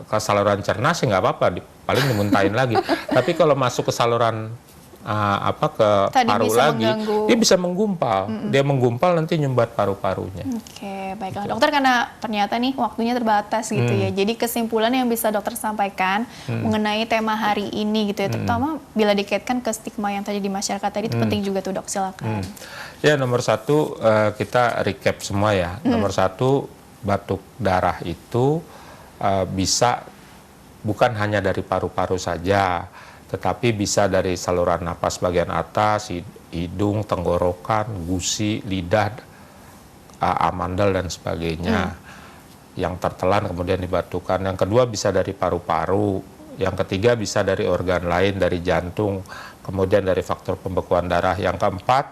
ke saluran cerna sih nggak apa-apa, paling dimuntahin lagi. Tapi kalau masuk ke saluran ke paru lagi, dia bisa menggumpal. Dia menggumpal nanti nyumbat paru-parunya. Baiklah dokter, karena ternyata nih waktunya terbatas gitu ya. Jadi kesimpulan yang bisa dokter sampaikan mengenai tema hari ini gitu ya, terutama bila dikaitkan ke stigma yang tadi di masyarakat tadi, itu penting juga tuh dok, silakan. Ya nomor satu, kita recap semua ya. Nomor satu, batuk darah itu bisa bukan hanya dari paru-paru saja, tetapi bisa dari saluran napas bagian atas, hidung, tenggorokan, gusi, lidah, amandel dan sebagainya. Yang tertelan kemudian dibatukan. Yang kedua bisa dari paru-paru. Yang ketiga bisa dari organ lain, dari jantung, kemudian dari faktor pembekuan darah. Yang keempat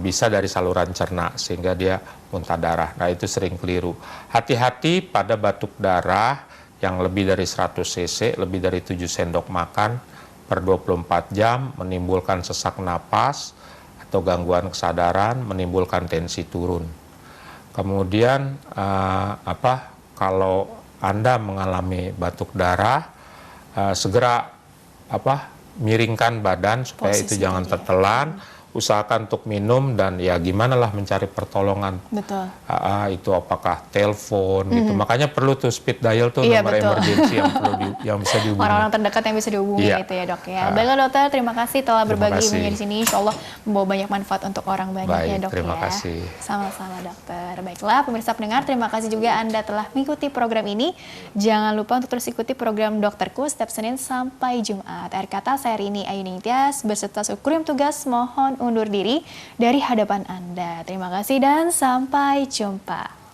bisa dari saluran cerna sehingga dia muntah darah. Nah itu sering keliru. Hati-hati pada batuk darah yang lebih dari 100 cc, lebih dari 7 sendok makan per 24 jam, menimbulkan sesak napas atau gangguan kesadaran, menimbulkan tensi turun. Kemudian kalau Anda mengalami batuk darah, segera miringkan badan supaya itu jangan tertelan. Usahakan untuk minum dan ya gimana lah mencari pertolongan. Betul. Itu apakah telepon gitu. Makanya perlu tuh speed dial tuh nomor emergency yang bisa dihubungi. Orang-orang terdekat yang bisa dihubungi itu ya dok ya. Baiklah dokter, terima kasih telah berbagi ilmunya di sini. Insya Allah membawa banyak manfaat untuk orang banyak ya dok. Terima kasih. Sama-sama dokter. Baiklah pemirsa pendengar, terima kasih juga Anda telah mengikuti program ini. Jangan lupa untuk terus ikuti program Dokterku setiap Senin sampai Jumat. Akhir kata saya Rini Ayu Ningtyas beserta seluruh tugas mohon undur diri dari hadapan Anda. Terima kasih dan sampai jumpa.